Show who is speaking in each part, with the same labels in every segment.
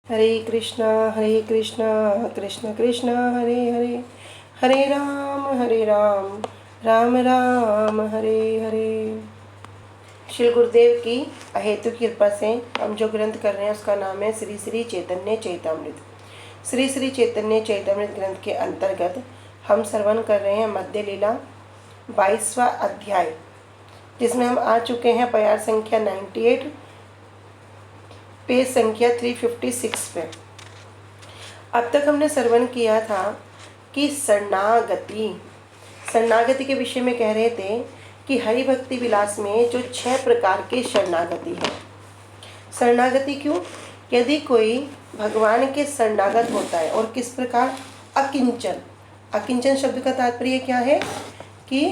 Speaker 1: हरे कृष्णा कृष्ण कृष्ण हरे हरे, हरे राम राम राम हरे हरे। श्री गुरुदेव की अहेतु की कृपा से हम जो ग्रंथ कर रहे हैं उसका नाम है श्री श्री चैतन्य चैतामृत। श्री श्री चैतन्य चैतामृत ग्रंथ के अंतर्गत हम श्रवण कर रहे हैं मध्य लीला 22वां अध्याय, जिसमें हम आ चुके हैं प्यार संख्या 98, पेज संख्या 356 पे। अब तक हमने श्रवण किया था कि शरणागति के विषय में कह रहे थे कि हरि भक्ति विलास में जो 6 प्रकार के शरणागति है। शरणागति क्यों? यदि कोई भगवान के शरणागत होता है और किस प्रकार? अकिंचन। अकिंचन शब्द का तात्पर्य क्या है कि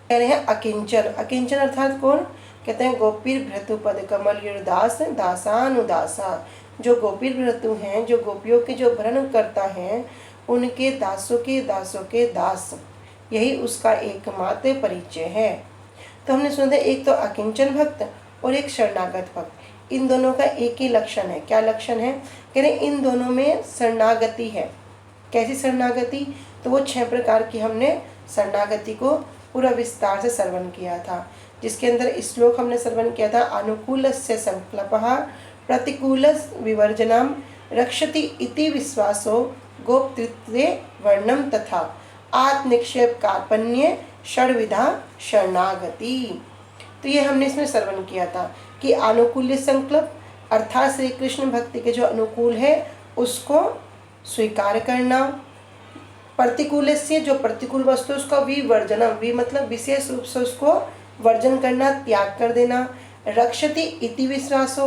Speaker 1: कह रहे हैं अकिंचन। अकिंचन अर्थात कौन? कहते हैं गोपीर भृतु पद कमल युरदास दासानुदासा। जो गोपीर भृतु हैं, जो गोपियों के जो भरण करता है, उनके दासों के दास, यही उसका एकमात्र परिचय है। तो हमने सुना था एक तो अकिंचन भक्त और एक शरणागत भक्त। इन दोनों का एक ही लक्षण है। क्या लक्षण है? कह रहे इन दोनों में शरणागति है। कैसी शरणागति? तो वो 6 प्रकार की हमने शरणागति को पूरा विस्तार से श्रवण किया था, जिसके अंदर श्लोक हमने श्रवण किया था। अनुकूलस्य संकल्पः प्रतिकूलस्य विवर्जनम रक्षति इति विश्वासो गोप्तृत्वे वर्णम तथा आत्मनिक्षेप कार्पण्य षड्विधा शरणागति। तो ये हमने इसमें श्रवण किया था कि अनुकूल्य संकल्प अर्थात श्री कृष्ण भक्ति के जो अनुकूल है उसको स्वीकार करना, प्रतिकूल से जो प्रतिकूल वस्तु उसका विवर्जनम, वि मतलब विशेष रूप से उसको वर्जन करना, त्याग कर देना। रक्षति इति विश्वासो,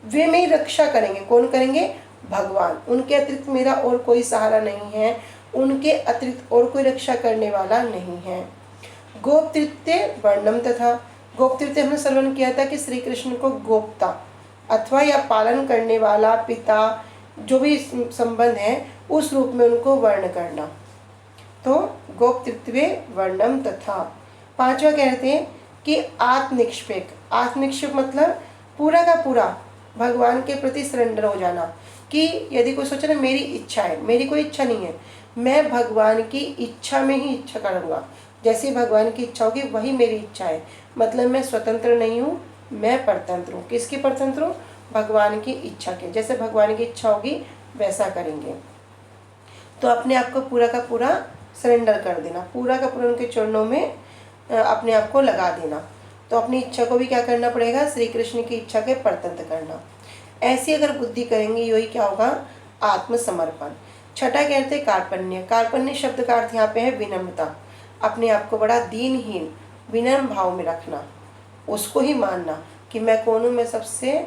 Speaker 1: वे मेरी रक्षा करेंगे। कौन करेंगे? भगवान। उनके अतिरिक्त मेरा और कोई सहारा नहीं है, उनके अतिरिक्त और कोई रक्षा करने वाला नहीं है। गोप्तृत्व वर्णम तथा, गोप्तृत्व हमने श्रवण किया था कि श्री कृष्ण को गोप्ता अथवा या पालन करने वाला, पिता, जो भी संबंध है उस रूप में उनको वर्ण करना। तो गोप्तृत्व वर्णम तथा। 5वां कहते हैं कि आत्मनिक्षेप। आत्मनिक्षेप मतलब पूरा का पूरा भगवान के प्रति सरेंडर हो जाना। कि यदि कोई सोचे ना मेरी इच्छा है, मेरी कोई इच्छा नहीं है, मैं भगवान की इच्छा में ही इच्छा करूँगा। जैसे भगवान की इच्छा होगी वही मेरी इच्छा है। मतलब मैं स्वतंत्र नहीं हूँ, मैं परतंत्र हूँ। किसकी परतंत्र हूँ? भगवान की इच्छा के। जैसे भगवान की इच्छा होगी वैसा करेंगे। तो अपने आप को पूरा का पूरा सरेंडर कर देना, पूरा का पूरा उनके चरणों में अपने आप को लगा देना। तो अपनी इच्छा को भी क्या करना पड़ेगा? श्री कृष्ण की इच्छा के परतंत्र करना। ऐसी अगर बुद्धि करेंगे यही क्या होगा? आत्मसमर्पण। 6वां कहते हैं कार्पण्य। कार्पण्य शब्द का अर्थ यहाँ पे है विनम्रता। अपने आप को बड़ा दीनहीन विनम्र भाव में रखना, उसको ही मानना कि मैं कौन हूँ, मैं सबसे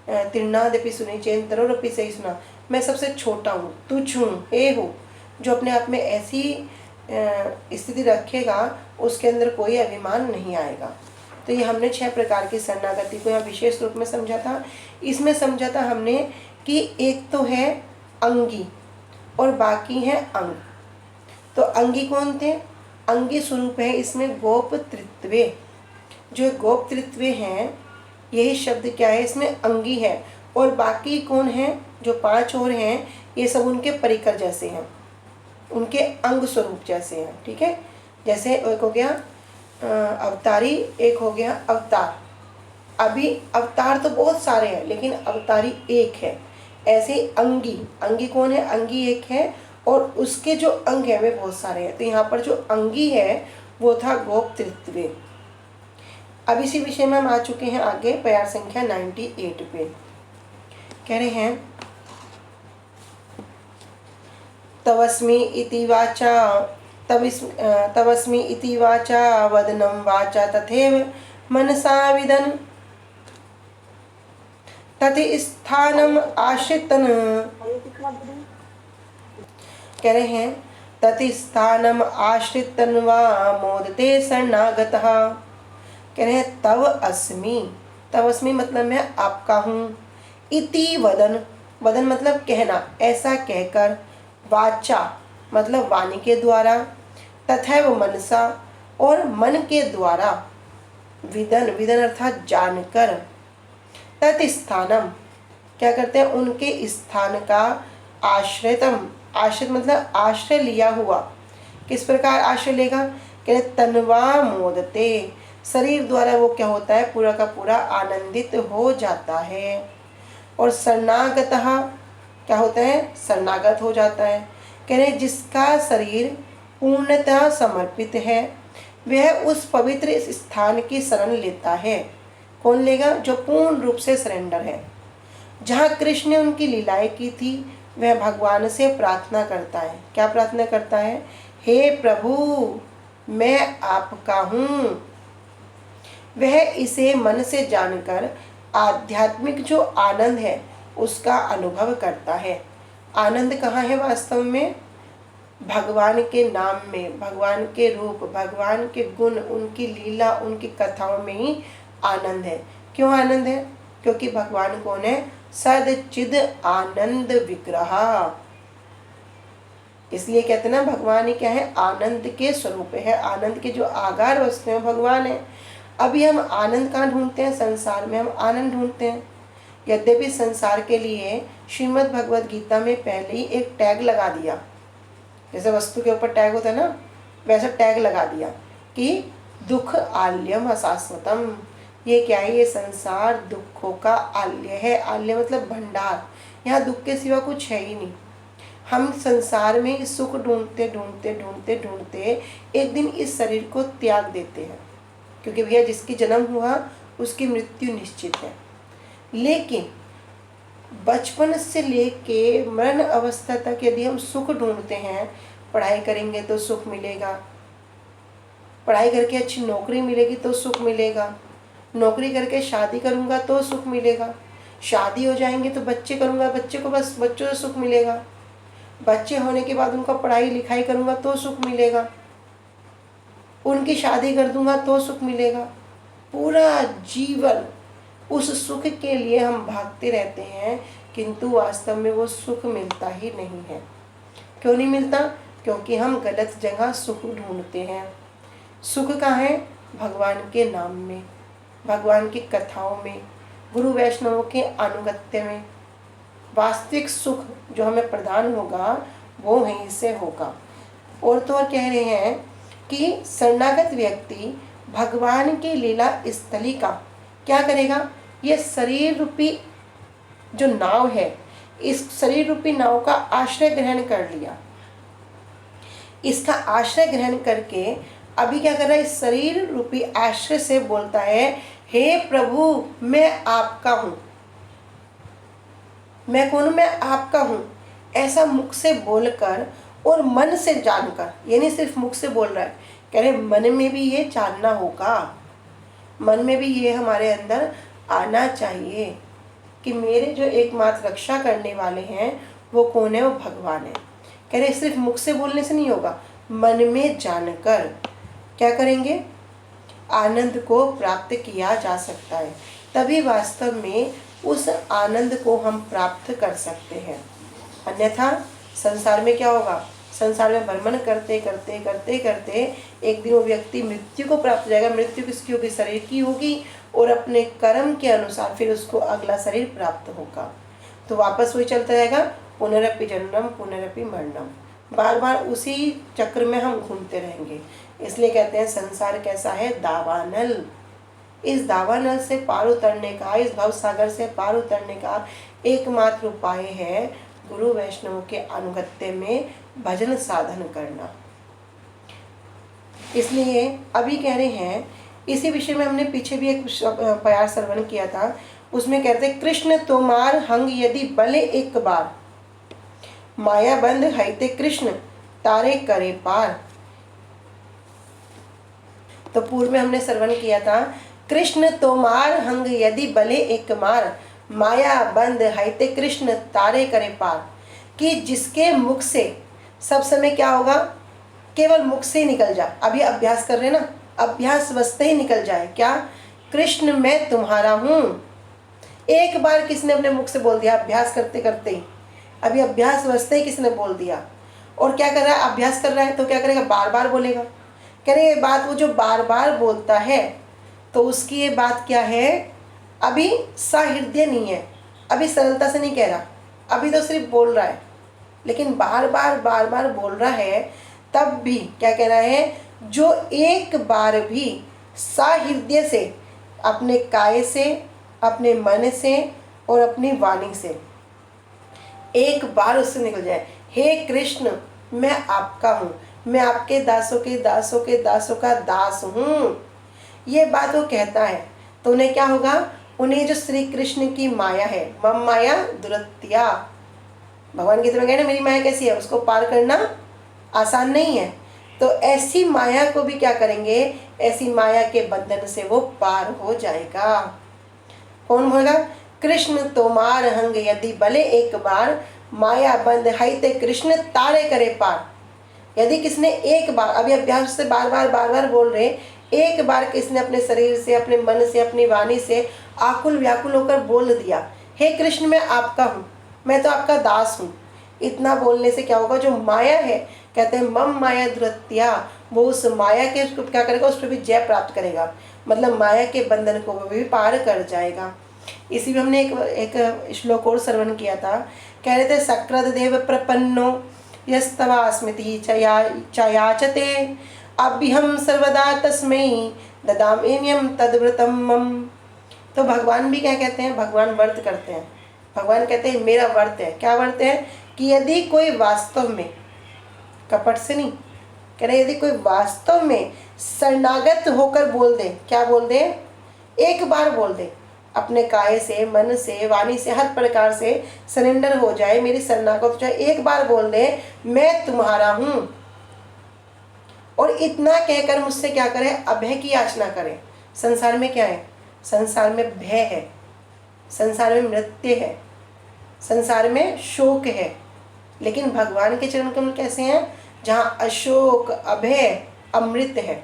Speaker 1: तिरनादपि सुनी चेन तरोरपि सही सुना, मैं सबसे छोटा हूँ, तुच्छ हूँ, हे हूँ। जो अपने आप में ऐसी स्थिति रखेगा उसके अंदर कोई अभिमान नहीं आएगा। तो ये हमने 6 प्रकार की शरणागति को यहाँ विशेष रूप में समझा था। इसमें समझा था हमने कि एक तो है अंगी और बाकी है अंग। तो अंगी कौन थे? अंगी स्वरूप है इसमें गोपतृत्वे। जो गोपतृत्वे हैं यही शब्द क्या है? इसमें अंगी है। और बाकी कौन है? जो 5 और हैं ये सब उनके परिकर जैसे हैं, उनके अंग स्वरूप जैसे हैं। ठीक है, जैसे एक हो गया अवतारी, एक हो गया अवतार। अभी अवतार तो बहुत सारे हैं लेकिन अवतारी एक है। ऐसे अंगी, अंगी कौन है? अंगी एक है और उसके जो अंग है वे बहुत सारे हैं। तो यहाँ पर जो अंगी है वो था गोपतृत्वे। अब इसी विषय में हम आ चुके हैं आगे प्यार संख्या 98 पे। कह रहे हैं तवस्मि इति वाचा तवस्मि इति वाचा वदनं वाचा तथैव मनसा विदन् तति स्थानम आश्रितन। कह रहे हैं तति स्थानम आश्रितन वा मोदते शरणागतः। कह रहे हैं तव अस्मि, तव अस्मि मतलब मैं आपका हूँ। इति वदन, वदन मतलब कहना, ऐसा कहकर। वाचा मतलब वाणी के द्वारा। तथैव मनसा और मन के द्वारा। विदन, विदन अर्थात जानकर। तत्स्थानम क्या करते हैं, उनके स्थान का आश्रयतम, आश्रित मतलब आश्रय लिया हुआ। किस प्रकार आश्रय लेगा, कहते तन्वा मोदते, शरीर द्वारा वो क्या होता है, पूरा का पूरा आनंदित हो जाता है। और शरणागतः क्या होता है, शरणागत हो जाता है। कह रहे जिसका शरीर पूर्णतः समर्पित है वह उस पवित्र स्थान की शरण लेता है। कौन लेगा, जो पूर्ण रूप से सरेंडर है। जहाँ कृष्ण ने उनकी लीलाएं की थी वह भगवान से प्रार्थना करता है। क्या प्रार्थना करता है, हे प्रभु मैं आपका हूँ। वह इसे मन से जानकर आध्यात्मिक जो आनंद है उसका अनुभव करता है। आनंद कहाँ है वास्तव में, भगवान के नाम में, भगवान के रूप, भगवान के गुण, उनकी लीला, उनकी कथाओं में ही आनंद है। क्यों आनंद है, क्योंकि भगवान कौन है, सदचिद आनंद विग्रह। इसलिए कहते हैं ना भगवान ही क्या है, आनंद के स्वरूप है। आनंद के जो आगार वस्तु हैं भगवान है। अभी हम आनंद कहाँ ढूंढते हैं, संसार में हम आनंद ढूंढते हैं। यद्यपि संसार के लिए श्रीमद् भगवद गीता में पहले ही एक टैग लगा दिया, जैसे वस्तु के ऊपर टैग होता है ना, वैसा टैग लगा दिया कि दुख आल्यम अशाश्वतम। ये क्या है, ये संसार दुखों का आल्य है। आल्य मतलब भंडार, यहाँ दुख के सिवा कुछ है ही नहीं। हम संसार में सुख ढूंढते ढूंढते ढूंढते ढूंढते एक दिन इस शरीर को त्याग देते हैं, क्योंकि भैया जिसकी जन्म हुआ उसकी मृत्यु निश्चित है। लेकिन बचपन से लेके मरण अवस्था तक यदि हम सुख ढूंढते हैं, पढ़ाई करेंगे तो सुख मिलेगा, पढ़ाई करके अच्छी नौकरी मिलेगी तो सुख मिलेगा, नौकरी करके शादी करूंगा तो सुख मिलेगा, शादी हो जाएंगे तो बच्चे करूंगा, बच्चे को बस बच्चों से सुख मिलेगा, बच्चे होने के बाद उनका पढ़ाई लिखाई करूंगा तो सुख मिलेगा, उनकी शादी कर दूंगा तो सुख मिलेगा। पूरा जीवन उस सुख के लिए हम भागते रहते हैं, किंतु वास्तव में वो सुख मिलता ही नहीं है। क्यों नहीं मिलता, क्योंकि हम गलत जगह सुख ढूंढते हैं। सुख कहाँ है, भगवान के नाम में, भगवान की कथाओं में, गुरु वैष्णवों के अनुगत्य में। वास्तविक सुख जो हमें प्रदान होगा वो वहीं से होगा। और तो और कह रहे हैं कि शरणागत व्यक्ति भगवान की लीला स्थली का क्या करेगा, ये शरीर रूपी जो नाव है, इस शरीर रूपी नाव का आश्रय ग्रहण कर लिया। इसका आश्रय ग्रहण करके अभी क्या कर रहा है, इस शरीर रूपी आश्रय से बोलता है, हे प्रभु मैं आपका हूँ। मैं कौन हूँ, मैं आपका हूँ। ऐसा मुख से बोलकर और मन से जानकर, ये नहीं सिर्फ मुख से बोल रहा है, कह रहे मन में भी ये जानना होगा, मन में भी ये हमारे अंदर आना चाहिए कि मेरे जो एकमात्र रक्षा करने वाले हैं वो कौन है, वो भगवान है। कह रहे सिर्फ मुख से बोलने से नहीं होगा, मन में जानकर क्या करेंगे, आनंद को प्राप्त किया जा सकता है। तभी वास्तव में उस आनंद को हम प्राप्त कर सकते हैं। अन्यथा संसार में क्या होगा, संसार में भ्रमण करते करते करते करते एक दिन वो व्यक्ति मृत्यु को प्राप्त हो जाएगा। मृत्यु किसकी होगी, शरीर की होगी, और अपने कर्म के अनुसार फिर उसको अगला शरीर प्राप्त होगा। तो वापस वही चलता रहेगा, पुनरपि जन्मम पुनरपि मरणम, बार बार उसी चक्र में हम घूमते रहेंगे। इसलिए कहते हैं संसार कैसा है, दावानल। इस दावानल से पार उतरने का, इस भव सागर से पार उतरने का एकमात्र उपाय है गुरु वैष्णव के अनुगत्य में भजन साधन करना। इसलिए अभी कह रहे हैं, इसी विषय में हमने पीछे भी एक प्यार श्रवण किया था, उसमें कहते हैं कृष्ण तोमार हंग यदि बले एक बार, माया बंद हैते कृष्ण तारे करे पार। तो पूर्व में हमने श्रवण किया था, कृष्ण तोमार हंग यदि बले एक मार, माया बंद हैते कृष्ण तारे करे पार। कि जिसके मुख से सब समय क्या होगा, केवल मुख से ही निकल जा, अभी अभ्यास कर रहे ना, अभ्यास वस्ते ही निकल जाए क्या, कृष्ण मैं तुम्हारा हूँ। एक बार किसने अपने मुख से बोल दिया, अभ्यास करते करते ही, अभी अभ्यास वस्ते ही किसने बोल दिया। और क्या कर रहा है, अभ्यास कर रहा है तो क्या करेगा, बार बार बोलेगा। कह रहे ये बात वो जो बार बार बोलता है तो उसकी ये बात क्या है, अभी सहृदय नहीं है, अभी सरलता से नहीं कह रहा, अभी तो सिर्फ बोल रहा है, लेकिन बार बार बोल रहा है, तब भी क्या कह रहा है, जो एक बार भी साहृदय से, अपने काय से, अपने मन से और अपनी वाणी से एक बार उससे निकल जाए, हे कृष्ण मैं आपका हूँ, मैं आपके दासों के दासों के दासों का दास हूँ, ये बात वो कहता है, तो उन्हें क्या होगा, उन्हें जो श्री कृष्ण की माया है, मम माया दुरत्या, भगवान गीता में कहे ना मेरी माया कैसी है, उसको पार करना आसान नहीं है, तो ऐसी माया को भी क्या करेंगे, ऐसी माया के बंधन से वो पार हो जाएगा। कौन होगा, कृष्ण तोमार हंग यदि बले एक बार, माया बंध हाइते कृष्ण तारे करे पार। यदि किसने एक बार, अभी अभ्यास से बार बार बोल रहे, एक बार किसने अपने शरीर से, अपने मन से, अपनी वाणी से आकुल व्याकुल होकर बोल दिया, हे कृष्ण मैं आपका हूँ, मैं तो आपका दास हूँ, इतना बोलने से क्या होगा, जो माया है, कहते हैं मम माया दुरत्या, वो उस माया के उसको क्या करेगा, उस पर भी जय प्राप्त करेगा, मतलब माया के बंधन को वो भी पार कर जाएगा। इसी में हमने एक श्लोक और श्रवण किया था, कह रहे थे सक्रद देव प्रपन्नो यस्तवा स्मृति चयाचते अभ्यहम सर्वदा तस्मै ददाम्यहं तद्व्रतम मम। तो भगवान भी क्या कहते हैं, भगवान व्रत करते हैं, भगवान कहते हैं मेरा व्रत है, क्या व्रत है, कि यदि कोई वास्तव में, कपट से नहीं, कह रहे यदि कोई वास्तव में शरणागत होकर बोल दे, क्या बोल दे, एक बार बोल दे, अपने काय से, मन से, वाणी से, हर प्रकार से सरेंडर हो जाए, मेरी शरणागत हो जाए, एक बार बोल दे मैं तुम्हारा हूँ, और इतना कहकर मुझसे क्या करे, अभय की याचना करे। संसार में क्या है, संसार में भय है, संसार में मृत्यु है, संसार में शोक है, लेकिन भगवान के चरण कमल कैसे हैं, जहाँ अशोक अभय अमृत है।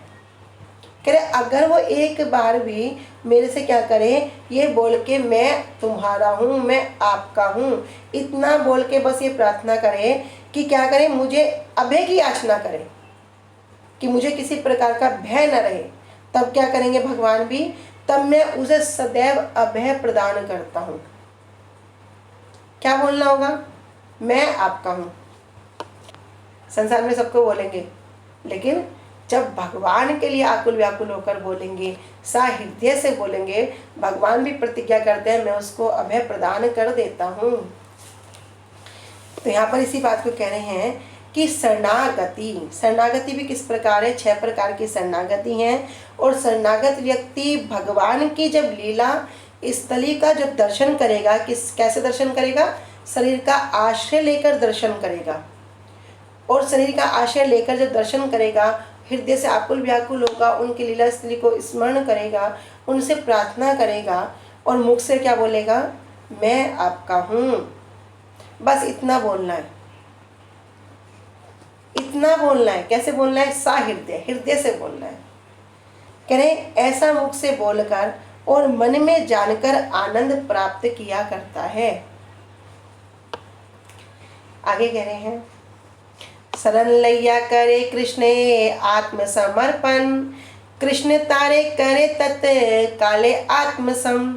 Speaker 1: कह रहे अगर वो एक बार भी मेरे से क्या करे, ये बोल के मैं तुम्हारा हूँ, मैं आपका हूँ, इतना बोल के बस ये प्रार्थना करे कि क्या करे, मुझे अभय की याचना करे, कि मुझे किसी प्रकार का भय न रहे, तब क्या करेंगे भगवान भी, तब मैं उसे सदैव अभय प्रदान करता हूँ। क्या बोलना होगा, मैं आपका हूँ। संसार में सबको बोलेंगे, लेकिन जब भगवान के लिए आकुल व्याकुल होकर बोलेंगे, साहृदय से बोलेंगे, भगवान भी प्रतिज्ञा करते हैं मैं उसको अभय प्रदान कर देता हूँ। तो यहाँ पर इसी बात को कह रहे हैं कि शरणागति, शरणागति भी किस प्रकार है, 6 प्रकार की शरणागति हैं, और शरणागत व्यक्ति भगवान की जब लीला स्थली का जब दर्शन करेगा, कैसे दर्शन करेगा, शरीर का आश्रय लेकर दर्शन करेगा, और शरीर का आश्रय लेकर जब दर्शन करेगा, हृदय से आकुल व्याकुल होगा, उनकी लीला स्थली को स्मरण करेगा, उनसे प्रार्थना करेगा, और मुख से क्या बोलेगा, मैं आपका हूँ। बस इतना बोलना है, इतना बोलना है। कैसे बोलना है, साहृदय, हृदय से बोलना है। कह रहे ऐसा मुख से बोलकर और मन में जानकर आनंद प्राप्त किया करता है। आगे कह रहे हैं, शरण लैया करे कृष्णे आत्मसमर्पण, कृष्ण तारे करे तत् काले आत्मसम।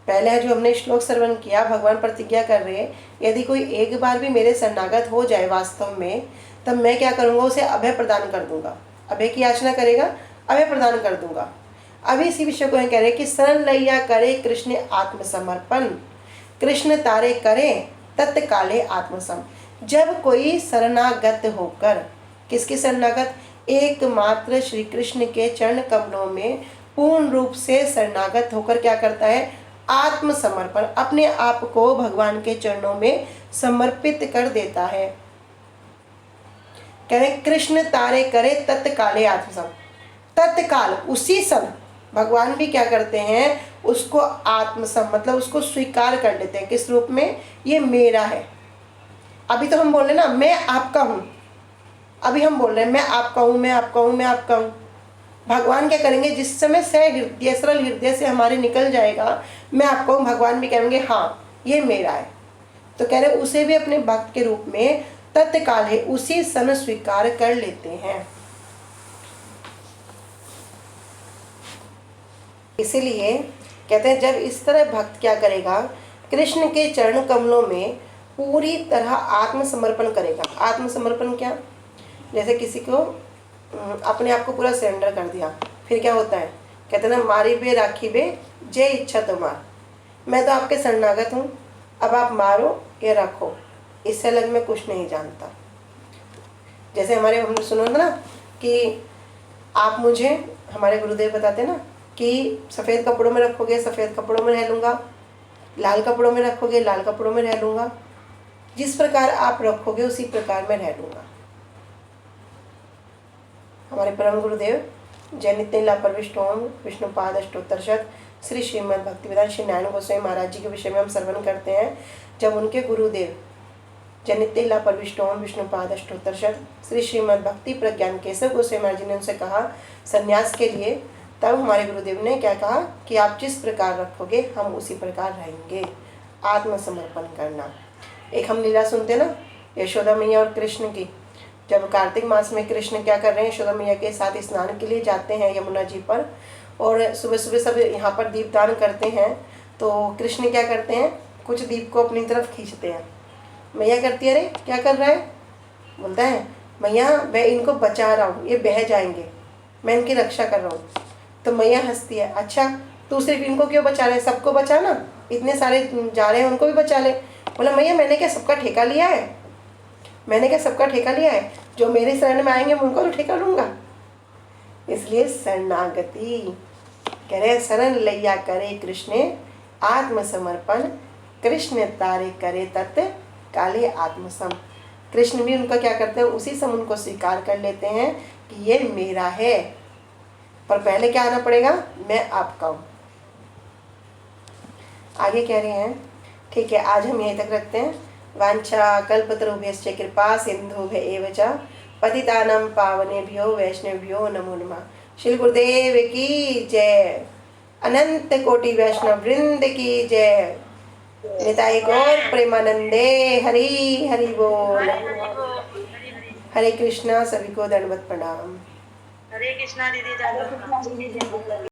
Speaker 1: पहले जो हमने श्लोक श्रवण किया, भगवान प्रतिज्ञा कर रहे हैं यदि कोई एक बार भी मेरे शरणागत हो जाए वास्तव में, तब मैं क्या करूँगा, उसे अभय प्रदान कर दूंगा। अभय की याचना करेगा, अभय प्रदान कर दूंगा। अभी इसी विषय को कह रहे कि शरण लैया करे कृष्ण आत्मसमर्पण, कृष्ण तारे करे तत्काले आत्मसम। जब कोई शरणागत होकर, किसके शरणागत, एकमात्र श्री कृष्ण के चरण कमलों में पूर्ण रूप से शरणागत होकर क्या करता है, आत्मसमर्पण, अपने आप को भगवान के चरणों में समर्पित कर देता है। कह रहे कृष्ण तारे करे तत्काले आत्मसम, तत्काल उसी समय भगवान भी क्या करते हैं, उसको आत्मसम मतलब उसको स्वीकार कर लेते हैं। किस रूप में, ये मेरा है। अभी तो हम बोल रहे ना मैं आपका हूँ, अभी हम बोल रहे हैं मैं आपका हूँ, मैं आपका हूँ, मैं आपका हूँ। भगवान क्या करेंगे, जिस समय हृदय, सरल हृदय से हमारे निकल जाएगा मैं आपका हूँ, भगवान भी कहेंगे हाँ ये मेरा है। तो कह रहे उसे भी अपने भक्त के रूप में तत्काल है उसी समय स्वीकार कर लेते हैं। इसीलिए कहते हैं जब इस तरह भक्त क्या करेगा, कृष्ण के चरण कमलों में पूरी तरह आत्मसमर्पण करेगा। आत्मसमर्पण क्या? जैसे किसी को अपने आप को पूरा सरेंडर कर दिया, फिर क्या होता है? कहते ना, मारी बे राखी बे जय इच्छा तुम्हार, मैं तो आपके शरणागत हूँ, अब आप मारो या रखो, इससे अलग मैं कुछ नहीं जानता। जैसे हमने सुना था ना कि आप मुझे, हमारे गुरुदेव बताते ना कि सफ़ेद कपड़ों में रखोगे सफ़ेद कपड़ों में रह लूँगा, लाल कपड़ों में रखोगे लाल कपड़ों में रह लूँगा, जिस प्रकार आप रखोगे उसी प्रकार मैं रह लूँगा। हमारे परम गुरुदेव जय नित्य लीला परविष्ट ओम विष्णुपाद अष्टोत्तरशत श्री श्रीमद् भक्तिवेदांत श्री नारायण गोस्वामी महाराज जी के विषय में हम श्रवण करते हैं। जब उनके गुरुदेव जय नित्य लीला परविष्ट ओम विष्णुपाद अष्टोत्तरशत श्री श्रीमद् भक्ति प्रज्ञान केशव गोस्वामी महाराज जी ने उनसे कहा संन्यास के लिए, तब हमारे गुरुदेव ने क्या कहा कि आप जिस प्रकार रखोगे हम उसी प्रकार रहेंगे। आत्मसमर्पण करना। एक हम लीला सुनते ना यशोदा मैया और कृष्ण की। जब कार्तिक मास में कृष्ण क्या कर रहे हैं, यशोदा मैया के साथ स्नान के लिए जाते हैं यमुना जी पर, और सुबह सुबह सब यहाँ पर दीपदान करते हैं। तो कृष्ण क्या करते हैं, कुछ दीप को अपनी तरफ खींचते हैं। मैया करती है, अरे क्या कर रहा है? बोलता है, मैया मैं इनको बचा रहा हूँ, ये बह जाएंगे, मैं इनकी रक्षा कर रहा हूँ। तो मैया हंसती है, अच्छा तू सिर्फ इनको क्यों बचा रहे, सबको बचा ना, इतने सारे जा रहे हैं उनको भी बचा ले। बोला, मैया मैंने क्या सबका ठेका लिया है? मैंने क्या सबका ठेका लिया है? जो मेरे शरण में आएंगे उनको तो ठेका लूँगा। इसलिए शरणागति कह रहे, शरण लैया करे कृष्ण आत्मसमर्पण, कृष्ण तारे करे तत् काले आत्मसम। कृष्ण भी उनका क्या करते हैं, उसी समय उनको स्वीकार कर लेते हैं कि ये मेरा है, पर पहले क्या आना पड़ेगा, मैं आपका हूँ। आगे कह रहे हैं, ठीक है आज हम यहीं तक रखते हैं। वांछा कल्पतरुभ्यश्च कृपा सिंधुभ्य एव च पतितानां पावनेभ्यो वैष्णवेभ्यो नमो नमः। श्री गुरुदेव की जय, अनंत कोटि वैष्णव वृंद की जय, निताई गौर प्रेमानंदे, हरि हरि बोल। हरे कृष्णा, सभी को दंडवत प्रणाम।
Speaker 2: हरे कृष्णा दीदी।